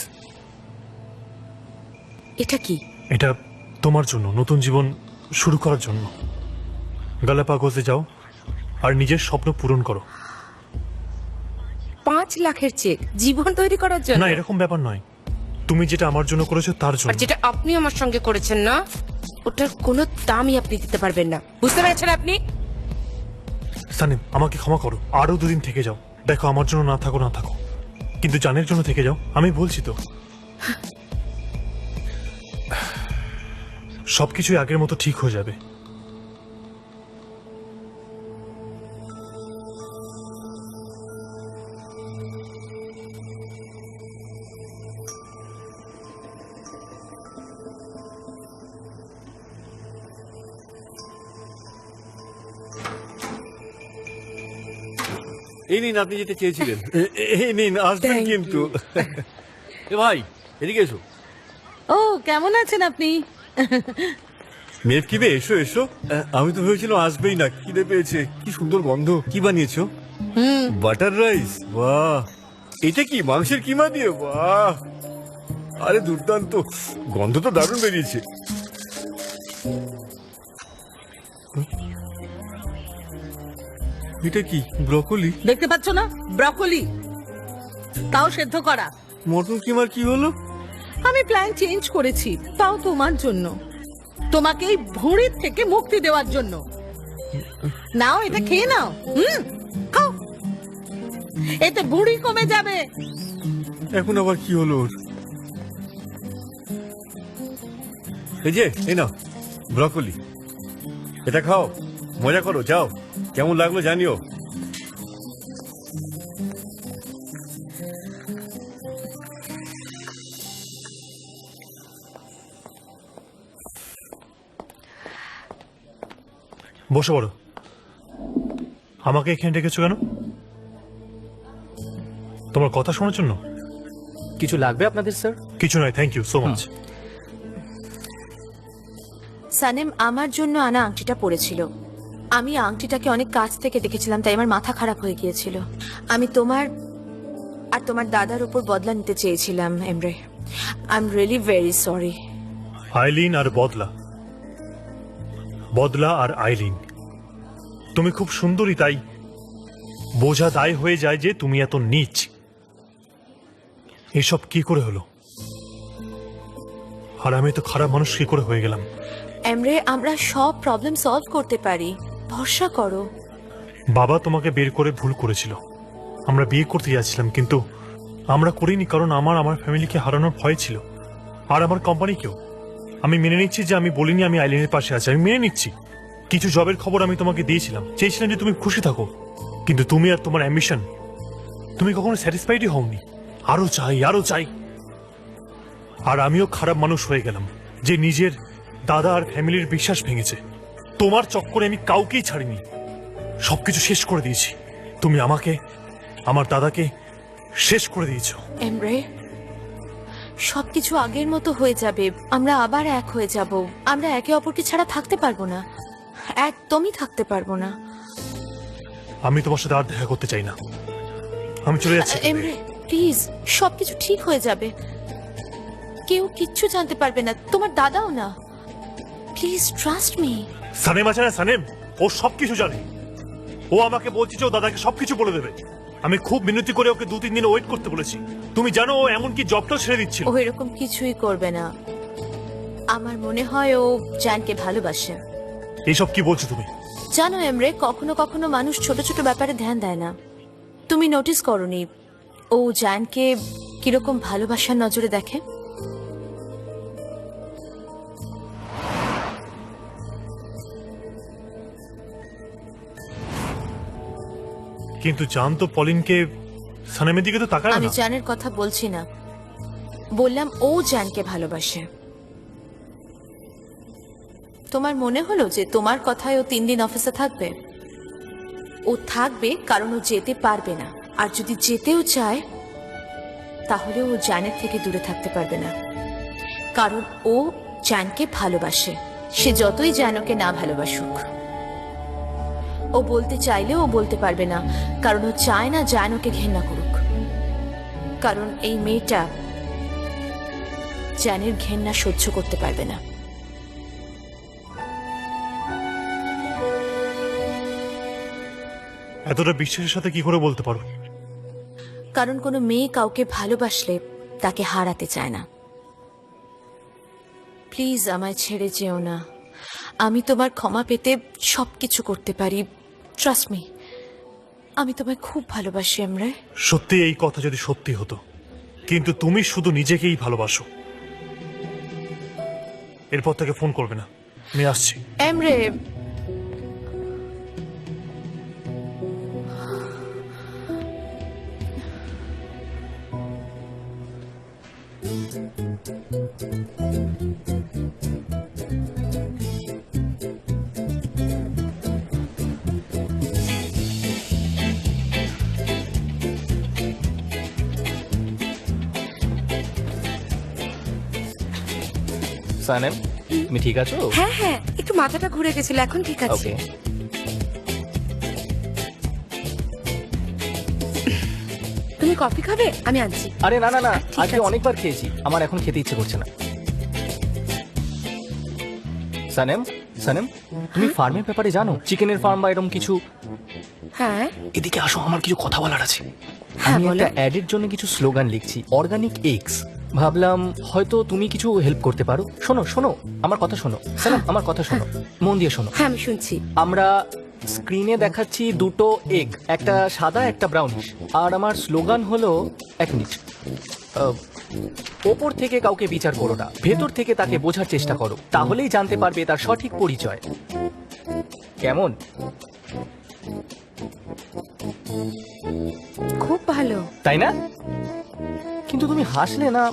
H: এটা কি?
C: এটা তোমার জন্য, নতুন জীবন শুরু করার জন্য। গালাপাগোসে যাও আর নিজের স্বপ্ন পূরণ করো।
H: 5 লাখের চেক জীবন তৈরি করার জন্য?
C: না, এরকম ব্যাপার নয়। তুমি যেটা আমার জন্য করেছো তার
H: আর
C: জন্য।
H: যেটা আপনি আমার সঙ্গে করেছেন না, ওটার কোনো দামই আপনি দিতে পারবেন না, বুঝতে পেরেছেন আপনি?
C: সানিম, আমাকে ক্ষমা করো, আরো 2 দিন থেকে যাও। দেখো, আমার জন্য না থাকো, কিন্তু জানের জন্য থেকে যাও। আমি বলছি তো, সবকিছুই আগের মতো ঠিক হয়ে যাবে।
L: এই নিন, আপনি যেতে চেয়েছিলেন। এই নিন, আসবেন কিন্তু। এ ভাই, এদিকে এসো।
K: ও, কেমন আছেন আপনি?
L: মেয়ে কি বে, এসো এসো। আমি তো ভেবেছিলাম আসবেই না, খিদে পেয়েছে। কি সুন্দর গন্ধ। কি বানিয়েছো? বাটার রাইস, বাহ। এটা কি মাংসের কিমা দিয়ে? বাহ, আরে দুর্দান্ত, গন্ধ তো দারুণ বেরিয়েছে। এটা কি ব্রকলি?
K: দেখতে পাচ্ছ না, ব্রকলি, তাও সেদ্ধ করা।
L: মটন কিমার কি হলো?
K: আমি প্ল্যান চেঞ্জ করেছি, তাও তোমার জন্য, তোমাকে এই ভুঁড়ির থেকে মুক্তি দেওয়ার জন্য। নাও, এটা খেয়ে নাও। খাও, এতে ভুঁড়ি কমে যাবে।
L: এখন আবার কি হলো ওর? এই যে, এই নাও ব্রকলি, এটা খাও, মজা করো, যাও। কেমন লাগলো জানিও।
C: বসে পড়ো। আমাকে এখানে ডেকেছো কেন? তোমার কথা শোনার জন্য?
I: কিছু লাগবে আপনাদের স্যার?
C: কিছু নয়, thank you so much.
F: Sanem আমার জন্য আনা আংটিটা পড়েছিল। আমি আংটিটাকে অনেক কাছ থেকে দেখেছিলাম, তাই আমার মাথা খারাপ হয়ে গিয়েছিল। আমি তোমার আর তোমার দাদার উপর বদলা নিতে চেয়েছিলাম Emre. I am really very sorry.
C: Aylin আর বদলা, বদলা আর আইলিন, তুমি খুব সুন্দরী, তাই বোঝা দায় হয়ে যায় যে তুমি এত নীচ। এসব কি করে হলো? আর আমি তো খারাপ মানুষ কি করে হয়ে গেলাম?
F: এমরে, আমরা সব প্রবলেম সলভ করতে পারি, ভরসা করো।
C: বাবা তোমাকে বের করে ভুল করেছিল। আমরা বিয়ে করতে যাচ্ছিলাম, কিন্তু আমরা করিনি, কারণ আমার ফ্যামিলিকে হারানোর ভয় ছিল, আর আমার কোম্পানিকেও। আমি মেনে নিচ্ছি যে আমি বলিনি আমি আইলিনের পাশে আছি, আমি মেনে নিচ্ছি। কিছু জবের খবর আমি তোমাকে দিয়েছিলাম, চেয়েছিলাম যে তুমি খুশি থাকো, কিন্তু তুমি আর তোমার অ্যাম্বিশন, তুমি কখনো স্যাটিসফাইডই হওনি। আরো চাই, আরো চাই। আর আমিও খারাপ মানুষ হয়ে গেলাম, যে নিজের দাদা আর ফ্যামিলির বিশ্বাস ভেঙেছে। তোমার চক্করে আমি কাউকেই ছাড়িনি, সবকিছু শেষ করে দিয়েছি। তুমি আমাকে, আমার দাদাকে শেষ করে দিয়েছো।
F: এমরে, সবকিছু আগের মতো হয়ে যাবে, আমরা আবার এক হয়ে যাব। আমরা একে অপরকে ছাড়া থাকতে পারবো না, একদমই থাকতে পারবো না।
C: আমি তোমার সাথে আর দেখা করতে চাই না, আমি চলে যাচ্ছি।
F: এমরে প্লিজ, সবকিছু ঠিক হয়ে যাবে, কেউ কিচ্ছু জানতে পারবে না, তোমার দাদাও না। Please trust me.
C: সানেম আছে না, সানেম, ও সবকিছু জানে। ও আমাকে বলছে যে ও দাদাকে সবকিছু বলে দেবে। আমি খুব মিনতি করে ওকে 2-3 দিন ওয়েট করতে বলেছি। তুমি জানো ও এমনকি জবটাও ছেড়ে দিচ্ছিল।
F: ও এরকম কিছুই করবে না, আমার মনে হয় ও জানকে ভালোবাসে।
C: এইসব কি বলছো তুমি?
F: জানো এমরে, কখনো কখনো মানুষ ছোট ছোট ব্যাপারে ধ্যান দেয় না। তুমি নোটিস করনি ও জানকে কিরকম ভালোবাসার নজরে দেখে?
C: কিন্তু জান তো পলিনকে, সানেমের দিকে তো তাকায়
F: আমি
C: না।
F: জানের কথা বলছি না, বললাম ও জানকে ভালোবাসে। তোমার মনে হলো যে তোমার কথায় ও 3 দিন অফিসে থাকবে? ও থাকবে কারণ ও যেতে পারবে না, আর যদি যেতেও চায় তাহলে ও জানের থেকে দূরে থাকতে পারবে না, কারণ ও জানকে ভালোবাসে, সে যতই জানকে না ভালোবাসুক। ও বলতে চাইলেও ও বলতে পারবে না, কারণ ও চায় না জান ওকে ঘেন্না করুক, কারণ এই মেয়েটা জানের ঘেন্না সহ্য করতে পারবে না।
C: এতটা বিশ্বাসের সাথে কি করে বলতে পারো?
F: কারণ কোনো মেয়ে কাউকে ভালোবাসলে তাকে হারাতে চায় না। প্লিজ আমায় ছেড়ে যেও না, আমি তোমার ক্ষমা পেতে সবকিছু করতে পারি, ট্রাস্ট মি। আমি তোমায় খুব ভালোবাসি এমরে।
C: সত্যি এই কথা যদি সত্যি হতো, কিন্তু তুমি শুধু নিজেকেই ভালোবাসো। এরপর থেকে ফোন করবে না, আমি আসছি।
F: এমরে,
I: সানেম, তুমি ঠিক আছো?
H: হ্যাঁ হ্যাঁ, একটু মাথাটা ঘুরে গেছিল, এখন ঠিক আছে।
I: ওকে।
H: তুমি কফি খাবে? আমি আনছি।
I: আরে না না না,
H: ঠিক
I: আজকে
H: আছে।
I: অনেকবার খেয়েছি, আমার এখন খেতে ইচ্ছে করছে না। সানেম, সানেম, তুমি ফার্মের ব্যাপারে জানো? চিকেনের ফার্ম বা এরকম কিছু?
H: হ্যাঁ
I: এদিকে আসো, আমার কিছু কথা বলার আছে।
H: হ্যাঁ,
I: আমি
H: বলো।
I: একটা অ্যাডের জন্য কিছু স্লোগান লিখছি, অর্গানিক এগস। ভাবলাম হয়তো তুমি কিছু হেল্প করতে পারো। শোনো শোনো, আমার কথা শোনো সালাম, আমার কথা শোনো, মন দিয়ে শোনো।
H: হ্যাঁ আমি শুনছি।
I: আমরা স্ক্রিনে দেখাচ্ছি 2টো এগ, একটা সাদা একটা ব্রাউনিশ, আর আমার স্লোগান হলো 1 মিনিট। ওপর থেকে কাউকে বিচার করো না, ভেতর থেকে তাকে বোঝার চেষ্টা করো, তাহলেই জানতে পারবে তার সঠিক পরিচয়। কেমন?
H: খুব ভালো।
I: তাই না? কিন্তু তুমি হাসলে না,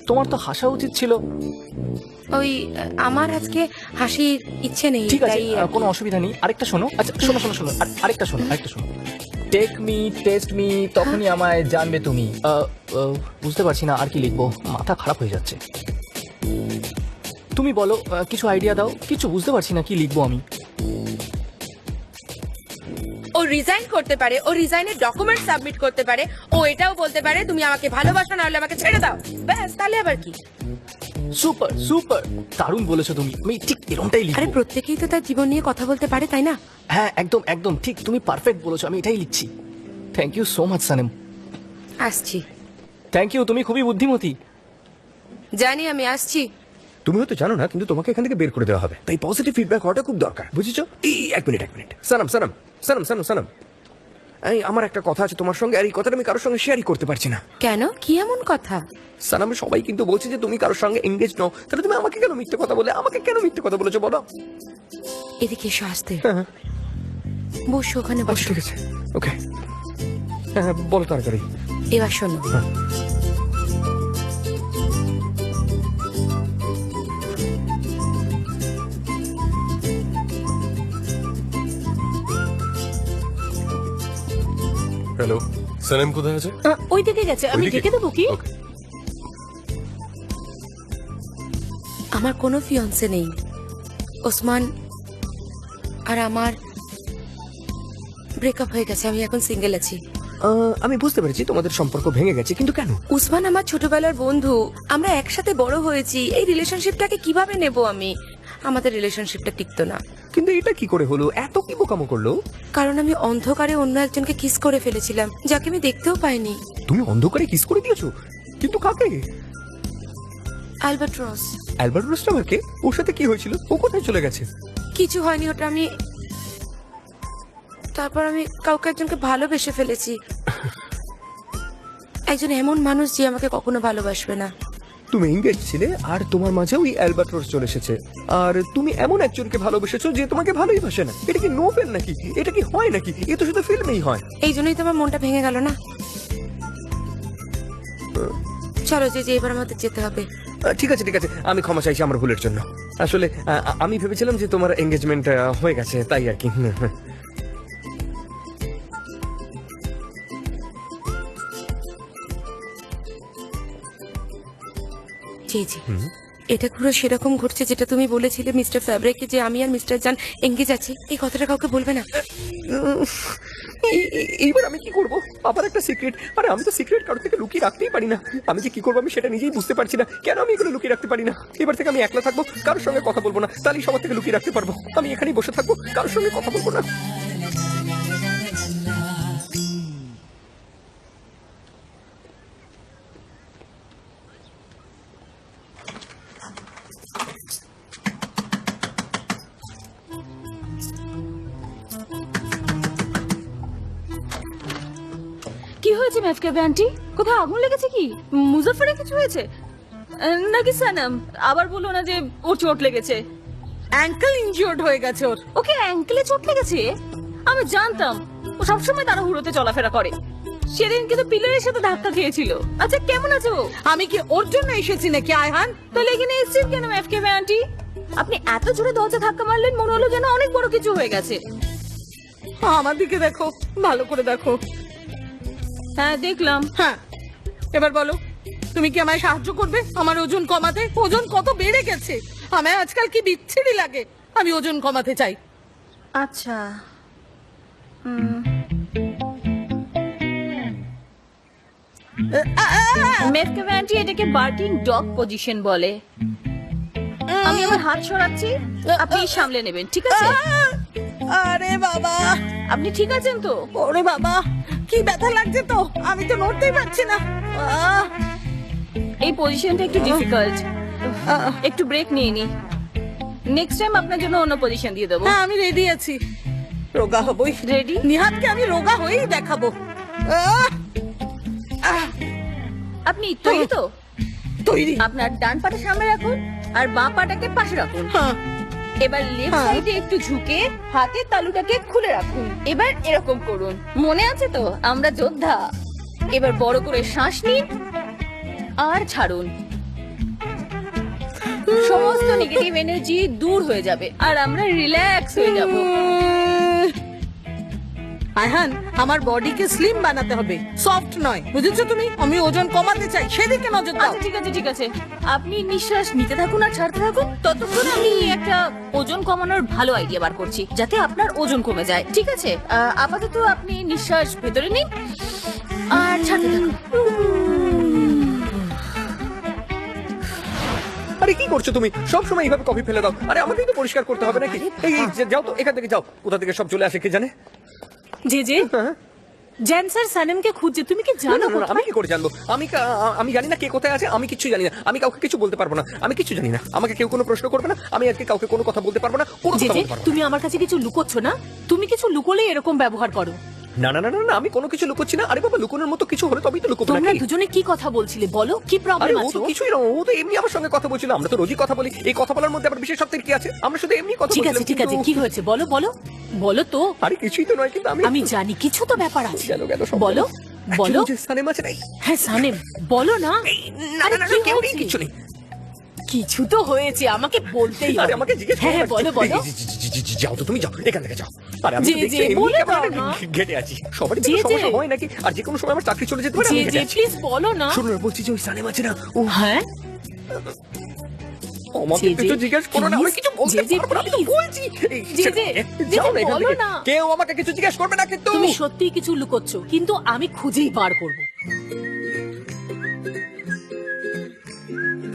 I: তোমার তো হাসা উচিত ছিল।
H: ওই আমার আজকে হাসির ইচ্ছে নেই
I: ঠিক আছে,
H: তাই আর কি।
I: কোনো অসুবিধা নেই। আরেকটা শোনো, আচ্ছা শোনো শোনো শোনো, আরেকটা শোনো, টেক মি টেস্ট মি, তখনই আমায় জানবে তুমি। বুঝতে পারছি না আর কি লিখবো, মাথা খারাপ হয়ে যাচ্ছে। তুমি বলো, কিছু আইডিয়া দাও, কিছু বুঝতে পারছি না কি লিখবো আমি।
H: ও রিজাইন করতে পারে, ও রিজাইনের ডকুমেন্ট সাবমিট করতে পারে, ও এটাও বলতে পারে তুমি আমাকে ভালোবাসো, না হলে আমাকে ছেড়ে দাও। ব্যাস, তাহলে আবার কি?
I: সুপার সুপার, দারুণ বলেছো তুমি, আমি ঠিক এরকমটাই
H: আরে
I: লিখবো।
H: প্রত্যেকেই তো তার জীবন নিয়ে কথা বলতে পারে, তাই না?
I: হ্যাঁ একদম একদম ঠিক, তুমি পারফেক্ট বলেছো, আমি এটাই লিখছি। Thank you so much Sanem.
H: আসছি।
I: থ্যাংক ইউ, তুমি খুবই বুদ্ধিমতী।
H: জানি, আমি আসছি।
B: তুমি হয়তো জানো না, কিন্তু তোমাকে এখান থেকে বের করে দেওয়া হবে, তাই পজিটিভ ফিডব্যাক হওয়াটা খুব দরকার, বুঝেছো? এই এক মিনিট। সানাম সানাম সানাম সানাম সানাম, এই আমার একটা কথা আছে তোমার সঙ্গে, আর এই কথাটা আমি কারোর সঙ্গে শেয়ারই করতে পারছি না।
H: কেন, কি এমন কথা?
B: সানাম, সবাই কিন্তু বলছে যে তুমি কারোর সঙ্গে এঙ্গেজ নও, তাহলে তুমি আমাকে কেন মিথ্যে কথা বলে, আমাকে কেন মিথ্যে কথা বলেছো বলো?
H: এদিকে এসো, আসতে।
B: হ্যাঁ।
H: বসো, ওখানে
B: আচ্ছা,
H: বসো।
B: ঠিক আছে, ওকে। হ্যাঁ, বলো তাড়াতাড়ি।
H: এবার শোনো,
A: হ্যালো, সানেম কোথায় আছে?
E: ওই দিকে গেছে, আমি
A: ওইদিকে?
E: ডেকে দেবো কি?
A: Okay.
H: আমার কোনো ফিয়ন্সে নেই। ওসমান আর আমার ব্রেকআপ হয়ে গেছে, আমি এখন সিঙ্গেল আছি।
B: আমি বুঝতে পেরেছি তোমাদের সম্পর্ক ভেঙে গেছে, কিন্তু কেন?
H: উসমান আমার ছোটবেলার বন্ধু, আমরা একসাথে বড় হয়েছি। এই রিলেশনশিপটাকে কিভাবে নেব আমি? আমাদের রিলেশনশিপটা টিকতো না।
B: কিন্তু এটা কি করে হলো? এত কি বোকামো করলো?
H: কারণ আমি অন্ধকারে অন্য একজনকে কিস করে ফেলেছিলাম, যাকে আমি দেখতেও পাইনি।
B: তুমি অন্ধকারে কিস করে দিয়েছো? কিন্তু কাকে?
H: অ্যালবাট্রস।
B: অ্যালবার্ট রোস্টামারকে? ওর সাথে কি হয়েছিল? ও কোথায় চলে গেছে?
H: কিছু হয়নি, ওটা আমি তারপর আমি কাউকে একজনকে ভালোবেসে ফেলেছি। একজন এমন মানুষ যে আমাকে কখনো ভালোবাসবে না।
B: তুমি এঙ্গেজ ছিলে, আর তোমার মাঝে ওই অ্যালবার্ট রোস চলে এসেছে, আর তুমি এমন একজনকে ভালোবেসেছো যে তোমাকে ভালোই বাসে না। এটা কি নোবেল নাকি? এটা কি হয় নাকি? এ তো শুধু ফিল্মেই হয়।
H: এই জন্যই তো আমার মনটা ভেঙে গেল না। চলো, যে এবার আমাদের যেতে হবে।
B: ঠিক আছে, আমি ক্ষমা চাইছি আমার ভুলের জন্য। আসলে আমি ভেবেছিলাম যে তোমার এঙ্গেজমেন্ট হয়ে গেছে, তাই আর কি।
H: জি জি, এটা পুরো সেরকম ঘটছে যেটা তুমি বলেছিলে মিস্টার ফ্যাব্রিক, যে আমি আর মিস্টার জান এঙ্গেজ আছি। এই কথাটা কাউকে বলবে না।
B: এইবার আমি কি করব? আবার একটা সিক্রেট? আরে আমি তো সিক্রেট কারোর থেকে লুকিয়ে রাখতেই পারি না। আমি যে কি করবো আমি সেটা নিজেই বুঝতে পারছি না। কেন আমি এগুলো লুকিয়ে রাখতে পারি না? এবার থেকে আমি একলা থাকবো, কারোর সঙ্গে কথা বলবো না, তাহলেই সবার থেকে লুকিয়ে রাখতে পারবো। আমি এখানেই বসে থাকবো, কারোর সঙ্গে কথা বলবো না।
E: কি হয়েছে মেফকাবে আন্টি? কোথাও আগুন লেগেছে কি? মুজাফফরে কিছু হয়েছে নাকি সানাম? আবার বলো না যে ওর চোট লেগেছে।
K: অ্যাঙ্কেল ইনজিওর্ড হয়ে গেছে ওর।
E: ওকে অ্যাঙ্কেলে চোট লেগেছে? আমি জানতাম ও সবসময় তাড়াহুড়োতে চলাফেরা করে। সেদিন কিন্তু পিলারের সাথে ধাক্কা খেয়েছিল। আচ্ছা কেমন আছে ও?
K: আমি কি ওর জন্য এসেছি নাকি আয়হান?
E: তাহলে এখানে এসেছেন কেন মেফকাবে আন্টি? আপনি এত জোরে দরজা ধাক্কা মারলেন, মনে হলো যেন অনেক বড় কিছু হয়ে গেছে।
K: আমার দিকে দেখো, ভালো করে দেখো।
E: হ্যাঁ দেখলাম।
K: হ্যাঁ, এবার বলো, তুমি কি আমায় সাহায্য করবে আমার ওজন কমাতে? ওজন কত বেড়ে গেছে, আমায় আজকাল কি বিচ্ছিরি লাগে। আমি ওজন কমাতে চাই।
E: আচ্ছা মেফকাবে আন্টি, এটাকে বার্কিং ডগ পজিশন বলে। আমি আমার হাত সরাচ্ছি, আপনি সামলে নেবেন, ঠিক আছে?
K: আরে বাবা,
E: আপনি ঠিক আছেন তো?
K: ওরে বাবা, কি ব্যথা লাগছে তো, আমি তো নড়তেই পারছি না।
E: এই পজিশনটা একটু ডিফিকাল্ট, একটু ব্রেক নিয়ে নি। নেক্সট টাইম আপনার জন্য অন্য পজিশন দিয়ে দেবো।
K: হ্যাঁ, আমি রেডি আছি, রোগা হবই।
E: রেডি?
K: নিহাতকে আমি রোগা হয়েই দেখাবো।
E: আপনি তৈরি তো?
K: তৈরি।
E: আপনার ডান পাটা সামনে রাখুন আর বাঁ পাটাকে পাশে রাখুন।
K: হ্যাঁ,
E: এবার লেফট সাইডে একটু ঝুঁকে হাতের তালুটাকে খুলে রাখুন। এবার এরকম করুন, মনে আছে তো আমরা যোদ্ধা। এবার বড় করে শ্বাস নিন আর ছাড়ুন। সমস্ত নেগেটিভ এনার্জি দূর হয়ে যাবে আর আমরা রিল্যাক্স হয়ে যাব।
K: আয়হান, আমার বডিকে স্লিম বানাতে হবে, সফট নয়, বুঝেছো তুমি? আমি ওজন কমাতে চাই, সেদিকে নজর দাও।
E: আচ্ছা ঠিক আছে ঠিক আছে, আপনি নিঃশ্বাস নিতে থাকুন আর ছাড়তে থাকুন, ততক্ষণ আমি একটা ওজন কমানোর ভালো আইডিয়া বার করছি যাতে আপনার ওজন কমে যায়। ঠিক আছে, আপাতত আপনি নিঃশ্বাস ভেতরে নিন আর ছাড়তে থাকুন।
B: আরে কি করছো তুমি? সব সময় এইভাবে কফি ফেলে দাও। আরে আমাকেই তো পরিষ্কার করতে হবে নাকি? এই যাও তো, এখান থেকে যাও। কোথা থেকে সব চলে আসে কে জানে?
K: যে যে জ্যান স্যার সানেমকে খুঁজছে, তুমি কি জানো?
B: না, আমি কি করে জানবো? আমি জানি না কে কোথায় আছে, আমি কিছু জানি না, আমি কাউকে কিছু বলতে পারবো না, আমি কিছু জানি না, আমাকে কেউ কোনো প্রশ্ন করবে না, আমি আজকে কাউকে কোনো কথা বলতে পারবো না, কোনো
K: যে
B: কথা
K: যে
B: বলতে পারবো না।
K: তুমি আমার কাছে কিছু লুকোচ্ছ না? তুমি কিছু লুকোলেই এরকম ব্যবহার করো।
B: না না না না না, আমি কোনো কিছু লুকোচ্ছি না। আরে বাবা, লুকোনোর মতো কিছু হলে তবেই তো লুকোবো
K: তোমরা
B: নাকি?
K: দুজনে কি কথা বলছিলে বলো, কি
B: আরে
K: প্রবলেম
B: ও
K: আছে?
B: তো কিছুই না, ও তো এমনি আমার সঙ্গে কথা বলছিল। আমরা তো রোজই কথা বলি, এই কথা বলার মধ্যে আবার বিশেষত্বের কি আছে? আমরা শুধু এমনি কথা
K: ঠিক আছে
B: বলছিলাম।
K: ঠিক আছে,
B: কিন্তু-
K: কি হয়েছে বলো বলো বলো তো।
B: আরে কিছুই তো নয়, কিন্তু
K: আমি জানি কিছু তো ব্যাপার আছে।
B: গেল গেল সব
K: বলো
B: গেল।
K: বলো।
B: Actually, যে সানেম আছে নাই।
K: হ্যাঁ সানেম, বলো না।
B: না
K: আরে
B: না না,
K: কি
B: কেউ নেই,
K: হয়েছে?
B: কিছু নেই।
K: কিছু তো হয়েছে, আমাকে বলতেই
B: আরে
K: হবে।
B: আমাকে জিজ্ঞেস
K: হ্যাঁ
B: করো
K: হ্যাঁ,
B: না।
K: বলো বলো।
B: যাও তো, তুমি যাও, এখান থেকে যাও। আরে আমি
K: জি,
B: তো দেখছি
K: জি,
B: এমনি
K: বলে
B: কেমন
K: দাও
B: একটা
K: না।
B: ঘেটে আছি। সবারই
K: জি,
B: তো সমস্যা
K: জি।
B: হয় নাকি? আর যে কোনো সময় আমার চাকরি চলে যেতে পারে, আমি
K: যে
B: ঘেটে
K: যে
B: আছি।
K: প্লিজ বলো না।
B: শোনো না, বলছি যে ওই সানেম আছে না, ও
K: হ্যাঁ
B: আমাকে
K: জি, জি,
B: কিছু জিজ্ঞেস করো না, আমি
K: please,
B: কিছু বলতে
K: জি, জি,
B: পারবো না, আমি তো
K: please।
B: বলছি। এই,
K: জি,
B: ছেড়ে,
K: জি,
B: যাও
K: জি,
B: না এখান
K: বলো
B: থেকে।
K: না।
B: কেউ আমাকে কিছু জিজ্ঞেস করবে না কিন্তু।
K: তুমি সত্যিই কিছু লুকোচ্ছ, কিন্তু আমি খুঁজেই বার করবো।